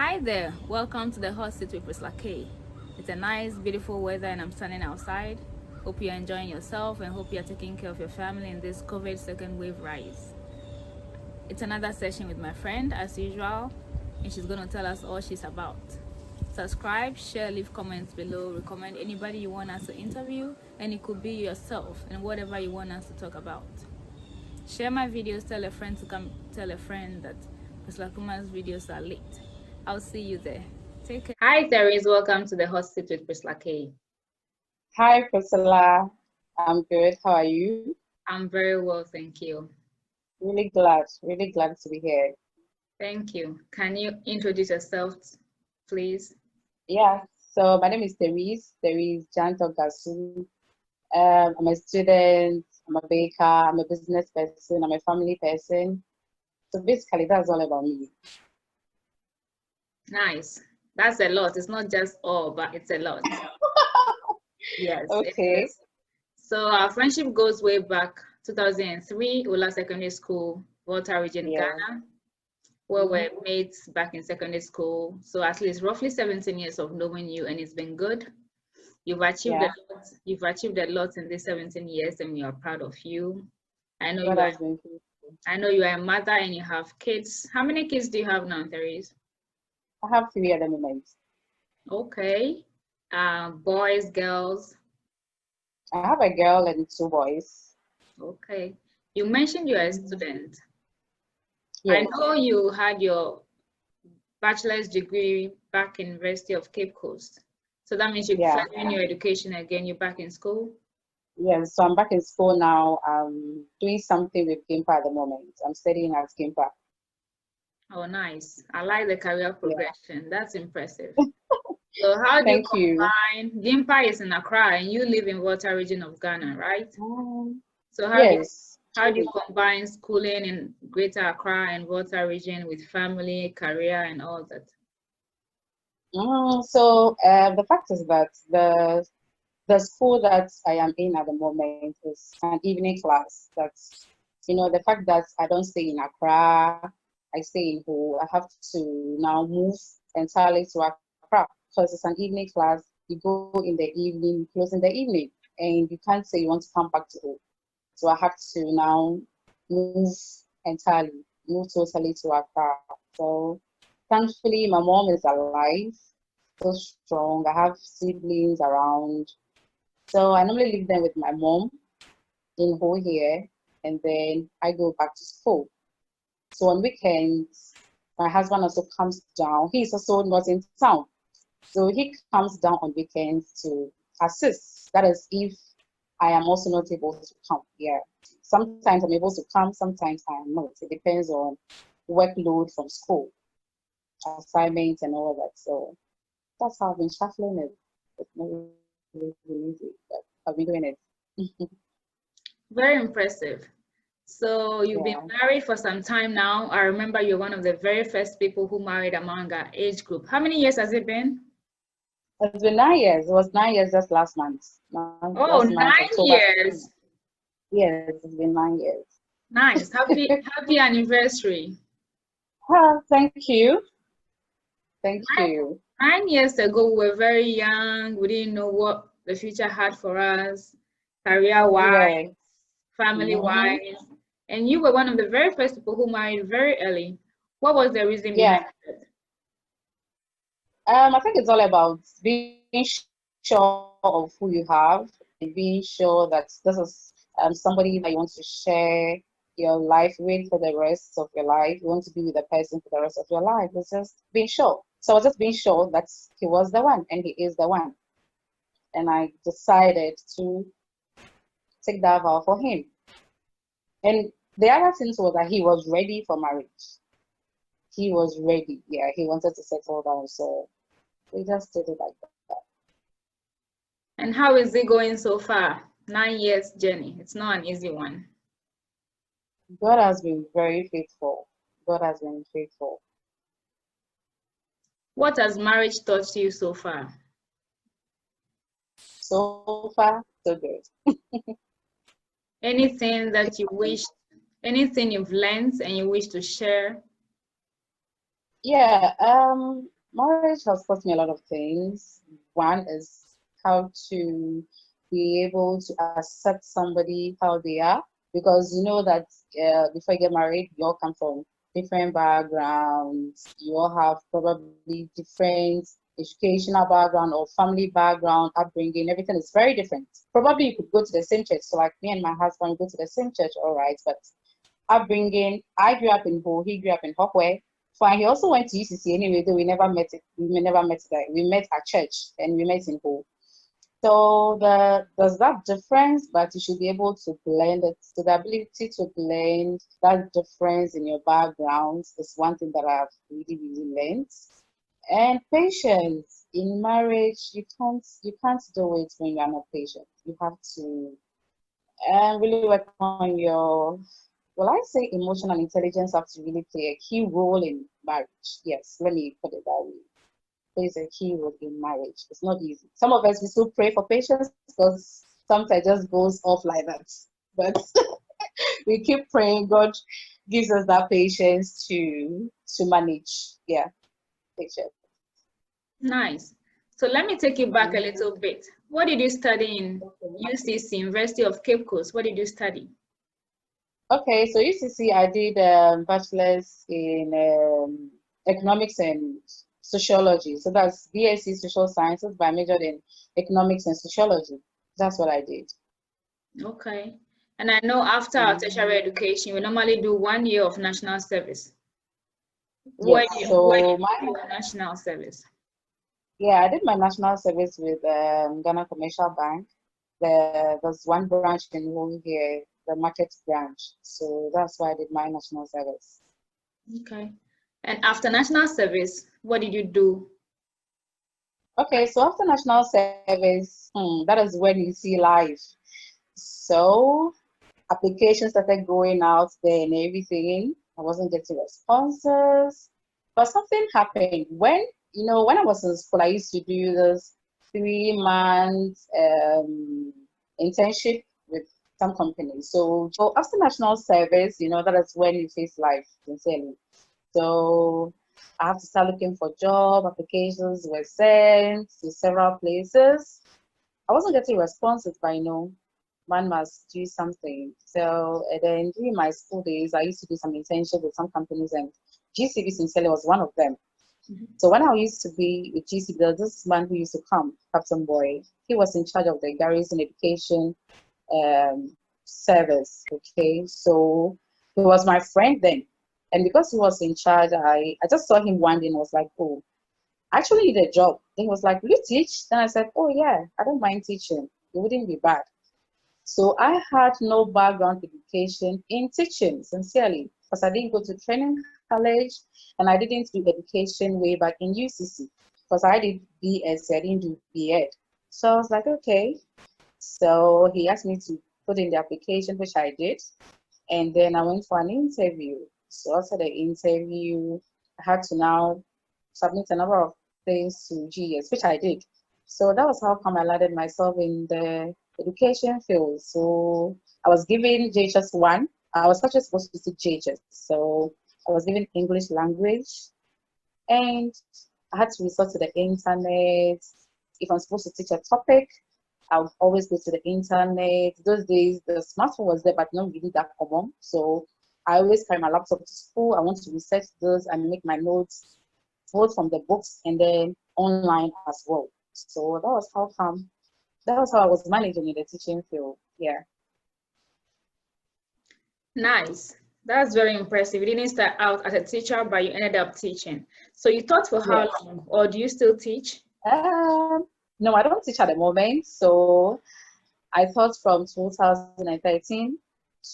Hi there, welcome to the hot seat with Priscilla. It's a nice, beautiful weather and I'm standing outside. Hope you're enjoying yourself and hope you're taking care of your family in this COVID second wave rise. It's another session with my friend as usual, and she's going to tell us all she's about. Subscribe, share, leave comments below, recommend anybody you want us to interview, and it could be yourself and whatever you want us to talk about. Share my videos, tell a friend to come tell a friend that Priscilla Kumah's videos are lit. I'll see you there. Take care. Hi, Therese. Welcome to the hot seat with Priscilla K. Hi, Priscilla. I'm good. How are you? I'm very well, thank you. Really glad to be here. Thank you. Can you introduce yourself, please? Yeah, so my name is Therese Dzantor Gasu. I'm a student, I'm a baker, I'm a business person, I'm a family person. So basically, that's all about me. Nice. That's a lot. It's not just all, but it's a lot. Yes, it Okay. is. So our friendship goes way back 2003, Ola Secondary School, Volta Region, Yeah. Ghana, where we're mates back in secondary school. So at least roughly 17 years of knowing you, and it's been good. You've achieved Yeah. a lot. You've achieved a lot in these 17 years, and we are proud of you. I know God you are. has been faithful. I know you are a mother and you have kids. How many kids do you have now, Therese? I have 3 at the moment. Okay. Boys, girls. I have a girl and 2 boys. Okay. You mentioned you're a student. I Yes. know you had your bachelor's degree back in University of Cape Coast. So that means you're Yeah. furthering your education again. You're back in school. Yes. So I'm back in school now. I'm doing something with Gimpa at the moment. I'm studying at Gimpa. Oh, nice. I like the career Yeah. progression. That's impressive. So how do you Thank you. combine? Gimpa is in Accra and you live in Volta region of Ghana, right? So Yes. how do you combine schooling in Greater Accra and Volta region with family, career, and all that? So the fact is that the school that I am in at the moment is an evening class. That's the fact that I don't stay in Accra, I stay in Ho. I have to now move entirely to Accra because it's an evening class. You go in the evening, you close in the evening, and you can't say you want to come back to Ho. So I have to now move entirely, move totally to Accra. So thankfully, my mom is alive, so strong. I have siblings around. So I normally live there with my mom in Ho here, and then I go back to school. So on weekends, my husband also comes down. He's also not in town. So he comes down on weekends to assist. That is if I am also not able to come. Yeah. Sometimes I'm able to come, sometimes I am not. It depends on workload from school, assignments and all that. So that's how I've been shuffling it. It's not really easy, but I've been doing it. Very impressive. So you've been Yeah. married for some time now. I remember you're one of the very first people who married among our age group. How many years has it been? It's been 9 years. It was 9 years just last month. Oh, Last month, nine October. years. Yes, it's been 9 years. Nice. Happy anniversary. Thank you. Thank Nine, you. 9 years ago, we were very young. We didn't know what the future had for us, career-wise, Yes. Mm-hmm. family-wise. And you were one of the very first people who married very early. What was the reason Yeah. behind it? I think it's all about being sure of who you have and being sure that this is somebody that you want to share your life with for the rest of your life. You want to be with a person for the rest of your life. It's just being sure. So I was just being sure that he was the one and he is the one. And I decided to take that vow for him. And the other thing was that he was ready for marriage. He was ready. Yeah, he wanted to settle down. So we just did it like that. And how is it going so far? 9 years journey. It's not an easy one. God has been very faithful. God has been faithful. What has marriage taught you so far? So far, so good. Anything that you wish, anything you've learned and you wish to share? Yeah, marriage has taught me a lot of things. One is how to be able to accept somebody how they are, because you know that before you get married, you all come from different backgrounds. You all have probably different educational background or family background, upbringing. Everything is very different. Probably you could go to the same church. So like me and my husband go to the same church, all right, but upbringing. I grew up in Ho, he grew up in Hokwe. Fine, he also went to UCC anyway, though we never met it. We never met there. We met at church and we met in Ho. So there's that difference, but you should be able to blend it. So the ability to blend that difference in your backgrounds is one thing that I've really, really learned. And patience in marriage, you can't do it when you're not patient. You have to really work on your, well, I say emotional intelligence have to really play a key role in marriage. Yes, let me put it that way. Plays a key role in marriage. It's not easy. Some of us we still pray for patience because sometimes it just goes off like that. But we keep praying. God gives us that patience to manage. Yeah, patience. Nice. So let me take you back a Mhm. little bit. What did you study in UCC, University of Cape Coast? What did you study? Okay, so UCC, I did bachelor's in economics and sociology. So that's BSc Social Sciences, but I majored in economics and sociology. That's what I did. Okay. And I know after our Mm. tertiary education, we normally do 1 year of national service. Where Yes, did so you do my your national service? yeah, I did my national service with Ghana Commercial Bank. There's one branch in Wong here, the market branch. So that's why I did my national service. Okay. And after national service, what did you do? Okay, so after national service, that is when you see life. So applications started going out there and everything. I wasn't getting responses. But something happened when I was in school, I used to do this 3 month internship with some companies. So after national service, that is when you face life, sincerely. So I have to start looking for job applications were sent to several places. I wasn't getting responses, but one must do something. So and then during my school days, I used to do some internship with some companies, and GCB sincerely was one of them. Mhm. So when I used to be with GCB, there was this man who used to come, Captain Boy. He was in charge of the garrison education um, service. Okay, so he was my friend then, and because he was in charge, I just saw him one day and was like, oh, I actually need a job. Then he was like, will you teach? Then I said, oh yeah, I don't mind teaching. It wouldn't be bad. So I had no background education in teaching, sincerely, because I didn't go to training college and I didn't do education way back in UCC because I did BSc, I didn't do BEd. So I was like, okay. So he asked me to put in the application, which I did, and then I went for an interview. So after the interview, I had to now submit a number of things to GS, which I did. So that was how come I landed myself in the education field. So I was given JHS 1. I was actually supposed to take JHS. So I was given English language and I had to resort to the internet. If I'm supposed to teach a topic, I would always go to the internet. Those days, the smartphone was there, but not really that common. So I always carry my laptop to school. I want to research those and make my notes both from the books and then online as well. So that was how I was managing in the teaching field. Yeah. Nice. That's very impressive. You didn't start out as a teacher, but you ended up teaching. So you taught for how Yes. long, or do you still teach? Um, no, I don't teach at the moment. So I taught from 2013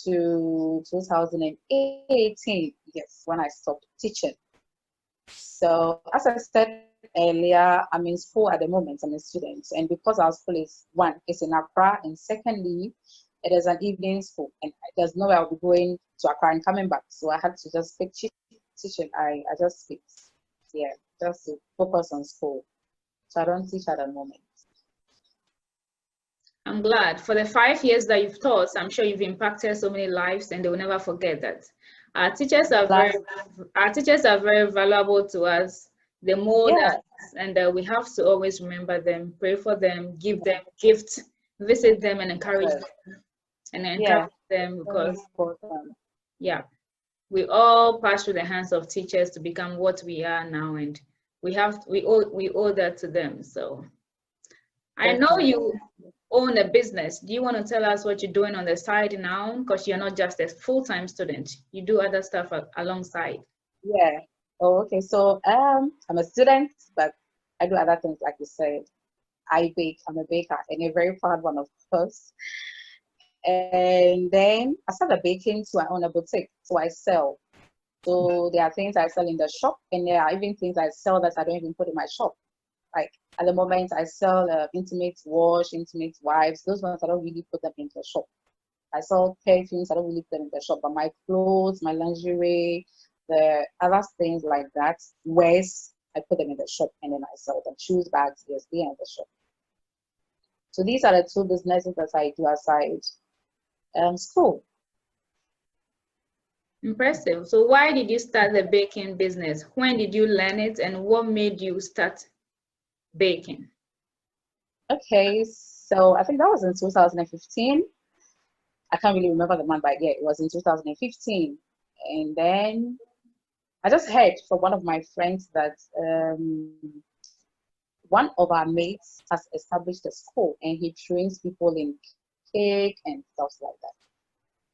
to 2018. Yes, when I stopped teaching. So as I said earlier, I'm in school at the moment. I'm a student, and because our school is one, it's in Accra, and secondly, it is an evening school, and there's no way I'll be going to Accra and coming back. So I had to just pick teaching. I just picked, yeah, just to focus on school. So I don't teach at the moment. I'm glad. For the 5 years that you've taught, I'm sure you've impacted so many lives and they will never forget that. Our teachers are Plus, very valuable to us. They mold yeah, us, and we have to always remember them, pray for them, give them gifts, visit them, and encourage yes, them, and yeah, encourage them very because important. yeah, we all pass through the hands of teachers to become what we are now, and we owe that to them. So I know Definitely. you own a business. Do you want to tell us what you're doing on the side now? Because you're not just a full-time student. You do other stuff alongside. Yeah. Oh, okay. So I'm a student, but I do other things like you said. I bake. I'm a baker and a very proud one, of course. And then I started baking, so I own a boutique. So I sell. So there are things I sell in the shop, and there are even things I sell that I don't even put in my shop. Like at the moment, I sell intimate wash, intimate wipes. Those ones I don't really put them in the shop. I sell perfumes. I don't really put them in the shop, but my clothes, my lingerie, the other things like that, wares, I put them in the shop and then I sell them. Shoes, bags, yes, they are in the shop. So these are the two businesses that I do aside school. Impressive. So why did you start the baking business? When did you learn it, and what made you start baking? Okay, so I think that was in 2015. I can't really remember the month, but yeah, it was in 2015. And then I just heard from one of my friends that one of our mates has established a school and he trains people in cake and stuff like that.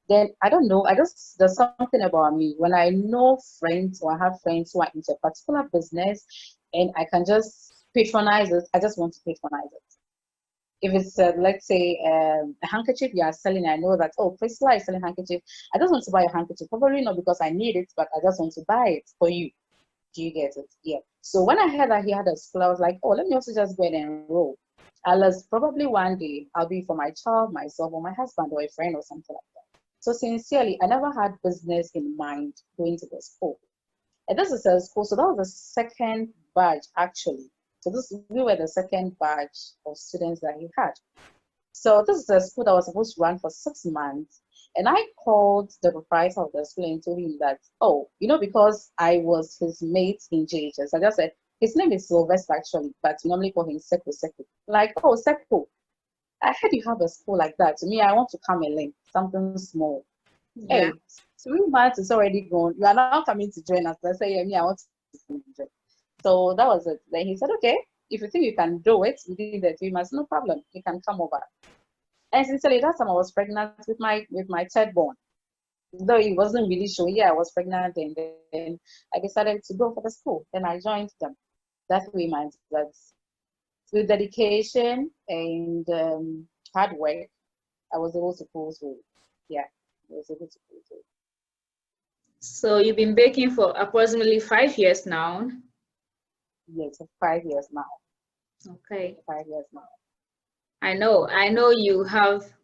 Then I don't know, I just there's something about me when I know friends or I have friends who are into a particular business and I can just patronize it, I just want to patronize it. If it's let's say a handkerchief you are selling, I know that oh Priscilla is selling handkerchief. I just want to buy a handkerchief, probably not because I need it, but I just want to buy it for you. Do you get it? Yeah. So when I heard that he had a school, I was like, oh, let me also just go and enroll. Unless probably one day I'll be for my child, myself, or my husband, or a friend, or something like that. So sincerely, I never had business in mind going to the school. And this is a school, so that was the second batch actually. So this we were the second batch of students that he had. So this is a school that was supposed to run for 6 months. And I called the proprietor of the school and told him that, oh, because I was his mate in JHS, I just said, his name is Sylvester actually, but we normally call him Seku Seku. Like, oh, Seku, I heard you have a school like that. To me, I want to come and learn something small. Yeah. Hey, 3 months is already gone. You are now coming to join us. I say, yeah, me, I want to come and join. So that was it. Then he said, okay, if you think you can do it within the 3 months, no problem. You can come over. And sincerely, that time I was pregnant with my third born. Though it wasn't really sure, yeah, I was pregnant, and then I decided to go for the school. Then I joined them. That 3 months. That's with dedication and hard work. I was able to pull through. Yeah, I was able to pull through. So you've been baking for approximately 5 years now. Yes, for 5 years now. Okay. 5 years now. I know you have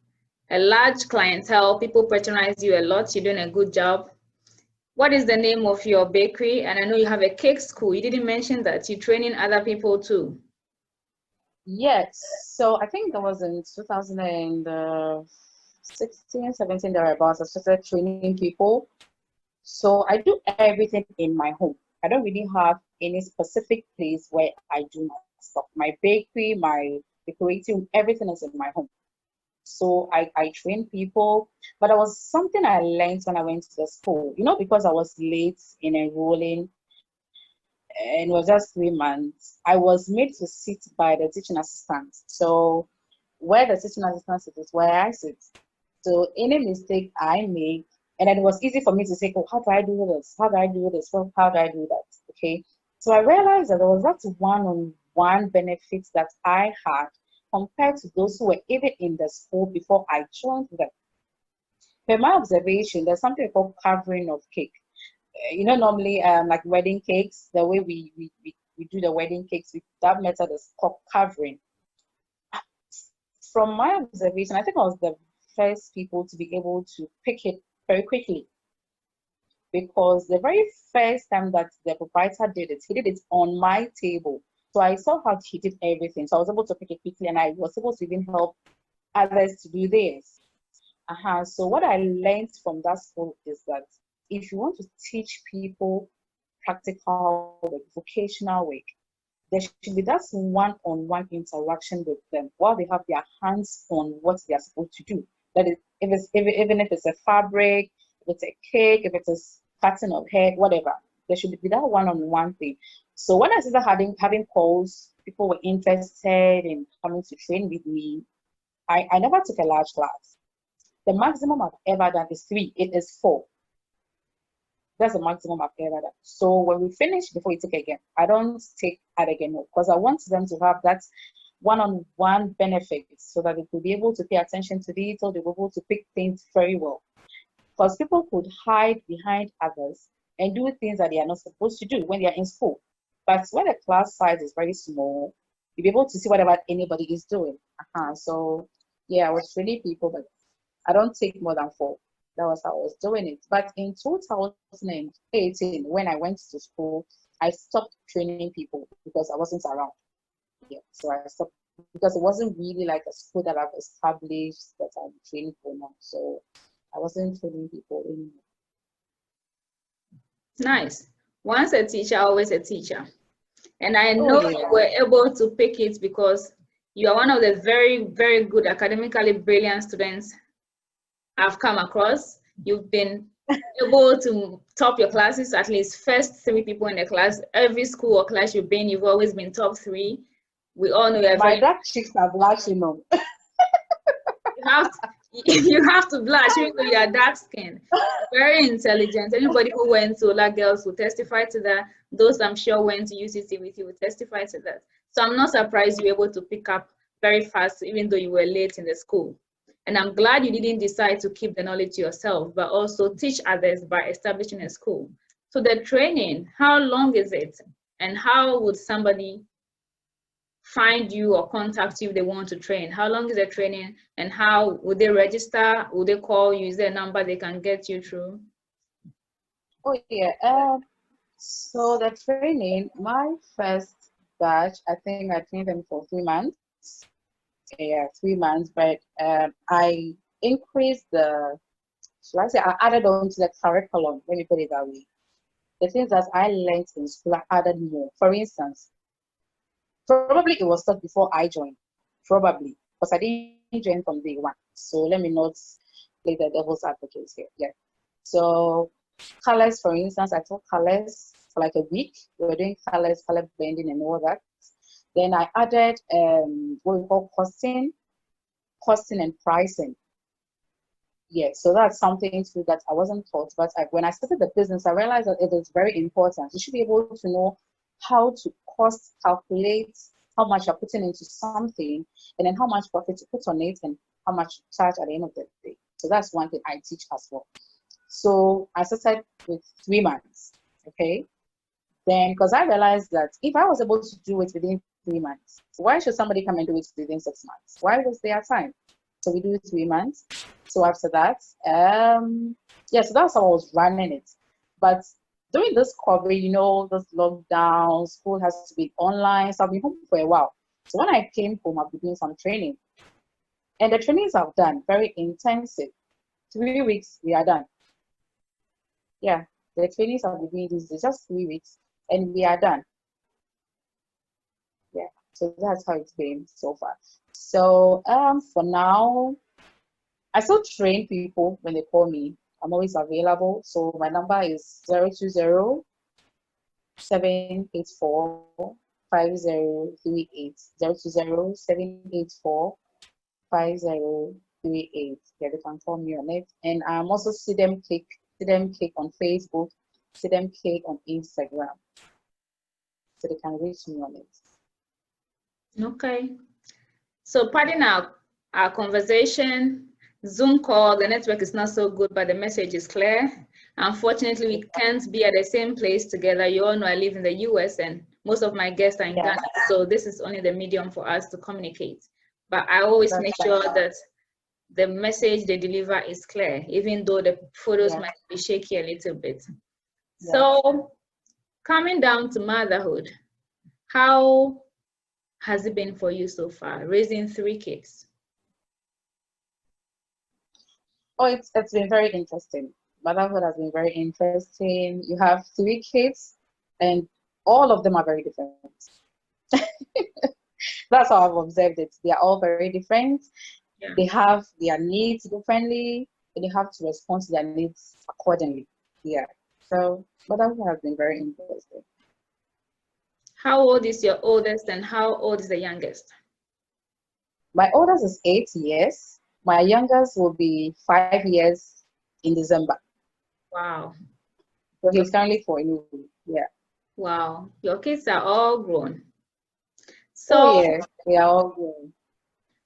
a large clientele. People patronize you a lot. You're doing a good job. What is the name of your bakery? And I know you have a cake school. You didn't mention that you're training other people too. Yes. So I think that was in 2016, 17 thereabouts. I started training people. So I do everything in my home. I don't really have any specific place where I do my stuff. My bakery, my decorating, everything is in my home. So I train people, but there was something I learned when I went to the school. Because I was late in enrolling and it was just 3 months, I was made to sit by the teaching assistant. So where the teaching assistant sits is where I sit. So any mistake I make, and then it was easy for me to say, oh, how do I do this? How do I do this? Well, how do I do that? Okay. So I realized that there was that one-on-one benefits that I had compared to those who were even in the school before I joined them. Per my observation, there's something called covering of cake. Normally, like wedding cakes, the way we do the wedding cakes, that method is called covering. From my observation, I think I was the first people to be able to pick it very quickly because the very first time that the proprietor did it, he did it on my table. So I saw how he did everything. So I was able to pick it quickly and I was able to even help others to do theirs. So what I learned from that school is that if you want to teach people practical work, vocational work, there should be that one-on-one interaction with them while they have their hands on what they are supposed to do. That is, even if it's a fabric, if it's a cake, if it's a pattern of hair, whatever, there should be that one-on-one thing. So when I started having calls, people were interested in coming to train with me. I never took a large class. The maximum I've ever done is 3. It is 4. That's the maximum I've ever done. So when we finish, before you take again, I don't take it again because I want them to have that one-on-one benefit so that they could be able to pay attention to detail, they will be able to pick things very well. Because people could hide behind others and do things that they are not supposed to do when they are in school. But when the class size is very small, you'll be able to see whatever anybody is doing. So yeah, I was training people, but I don't take more than 4. That was how I was doing it. But in 2018, when I went to school, I stopped training people because I wasn't around. Yeah, so I stopped because it wasn't really like a school that I've established that I'm training for now. So I wasn't training people anymore. Nice. Once a teacher, always a teacher. And I know you were able to pick it because you are one of the very, very good academically brilliant students I've come across. You've been able to top your classes, at least first 3 people in the class. Every school or class you've been, you've always been top 3. We all know you're my dark cheeks are blushing. You have to blush even though you are dark skinned. Very intelligent. Anybody who went to Ola Girls will testify to that. Those I'm sure went to UCC with you will testify to that. So I'm not surprised you were able to pick up very fast even though you were late in the school. And I'm glad you didn't decide to keep the knowledge to yourself, but also teach others by establishing a school. So the training, how long is it? And how would somebody find you or contact you if they want to train? How long is the training and how would they register? Would they call you? Is there a number they can get you through? Oh yeah. So the training, my first batch, I think I trained them for 3 months. Yeah, 3 months, but I increased should I say, I added on to the curriculum. Let me put it that way. The things that I learned in school, I added more. For instance, probably it was taught before I joined, probably, because I didn't join from day one. So let me not play the devil's advocate here. Yeah. So colors, for instance, I taught colors for like a week. We were doing colors, color blending and all that. Then I added what we call costing and pricing. Yeah, so that's something too that I wasn't taught. But when I started the business, I realized that it is very important. You should be able to know how to cost calculate how much you're putting into something, and then how much profit to put on it, and how much to charge at the end of the day. So that's one thing I teach as well. So I started with 3 months. Okay. Then, because I realized that if I was able to do it within 3 months, why should somebody come and do it within 6 months? Why was there time? So we do 3 months. So after that, yeah, so that's how I was running it. But during this COVID, this lockdown, school has to be online. So I've been home for a while. So when I came home, I've been doing some training. And the trainings I've done, very intensive. 3 weeks, we are done. Yeah, the trainings I've been doing is just 3 weeks. And we are done. Yeah, so that's how it's been so far. So for now, I still train people when they call me. I'm always available. So my number is 020-784-5038. 020-784-5038. Yeah, they can call me on it. And I'm also Sidem Cake on Facebook, Sidem Cake on Instagram. So they can reach me on it. Okay. So pardon our conversation, Zoom call, the network is not so good, but the message is clear. Unfortunately, we can't be at the same place together. You all know I live in the US and most of my guests are in Ghana. So this is only the medium for us to communicate. But I always make sure that the message they deliver is clear, even though the photos might be shaky a little bit. So coming down to motherhood, how has it been for you so far, raising 3 kids? Oh, it's been very interesting. Motherhood has been very interesting. You have 3 kids, and all of them are very different. That's how I've observed it. They are all very different. Yeah. They have their needs differently, and they have to respond to their needs accordingly. Yeah. So motherhood has been very interesting. How old is your oldest and how old is the youngest? My oldest is 8 years. My youngest will be 5 years in December. Wow. So Your he's currently 4 years. Yeah. Wow. Your kids are all grown. Oh So yeah, we are all grown.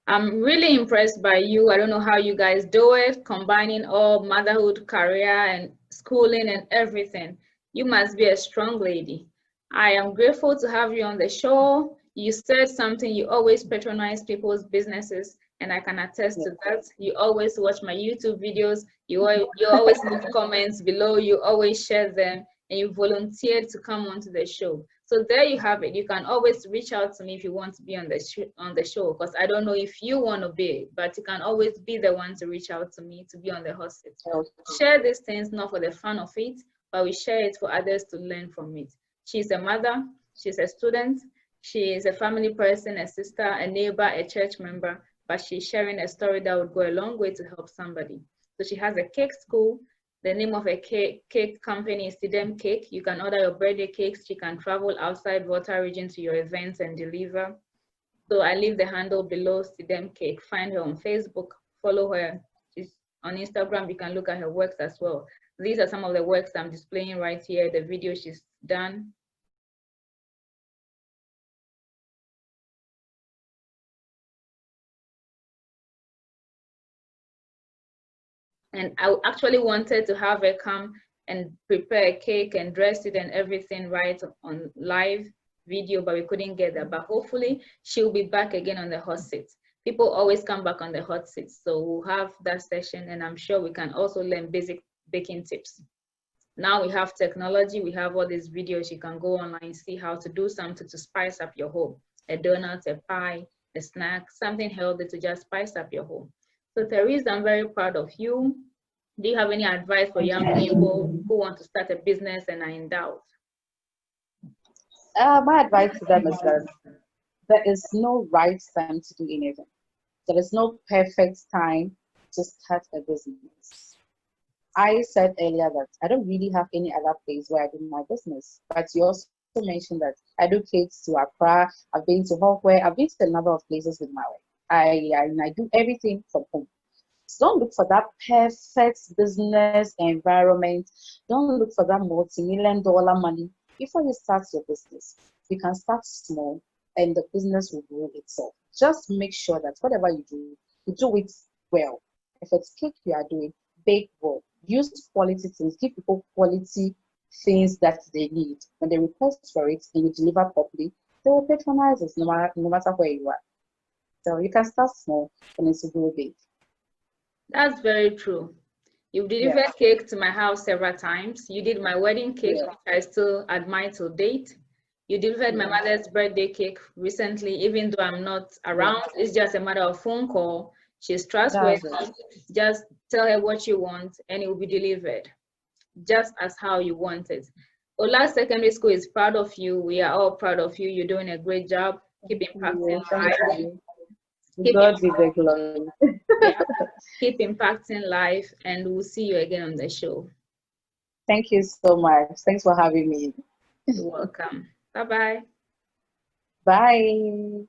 I'm really impressed by you. I don't know how you guys do it, combining all motherhood, career, and schooling and everything. You must be a strong lady. I am grateful to have you on the show. You said something, you always patronize people's businesses, and I can attest Yeah. to that. You always watch my YouTube videos, you always leave comments below, you always share them, and you volunteered to come onto the show. So there you have it. You can always reach out to me if you want to be on the show, because I don't know if you want to be, but you can always be the one to reach out to me to be on the hot seat. Okay. Share these things not for the fun of it, but we share it for others to learn from it. She's a mother, she's a student, she is a family person, a sister, a neighbor, a church member, but she's sharing a story that would go a long way to help somebody. So she has a cake school. The name of a cake company is Sidem Cake. You can order your birthday cakes. She can travel outside Volta region to your events and deliver. So I leave the handle below, Sidem Cake. Find her on Facebook, follow her. She's on Instagram. You can look at her works as well. These are some of the works I'm displaying right here, the video she's done. And I actually wanted to have her come and prepare a cake and dress it and everything right on live video, but we couldn't get that. But hopefully she'll be back again on the hot seat. People always come back on the hot seat. So we'll have that session, and I'm sure we can also learn basic baking tips. Now we have technology, we have all these videos. You can go online, see how to do something to spice up your home. A donut, a pie, a snack, something healthy to just spice up your home. So Therese, I'm very proud of you. Do you have any advice for young people who want to start a business and are in doubt? My advice to them is that there is no right time to do anything. There is no perfect time to start a business. I said earlier that I don't really have any other place where I do my business, but you also mentioned that I do cakes to Accra, I've been to Hawkway, I've been to a number of places with my wife. I do everything from home. So don't look for that perfect business environment. Don't look for that multi-million dollar money before you start your business. You can start small and the business will grow itself. Just make sure that whatever you do it well. If it's cake you are doing, bake well. Use quality things, give people quality things that they need. When they request for it and you deliver properly, they will patronize us no matter where you are. So you can start small and it's grow big. That's very true. You've delivered cake to my house several times. You did my wedding cake, which I still admire till date. You delivered my mother's birthday cake recently, even though I'm not around. It's just a matter of phone call. She's trustworthy. Just tell her what you want and it will be delivered, just as how you want it. Ola Secondary School is proud of you. We are all proud of you. You're doing a great job. Keep impacting life. God be the glory. Yeah, keep impacting life, and we'll see you again on the show. Thank you so much. Thanks for having me. You're welcome. Bye-bye. Bye.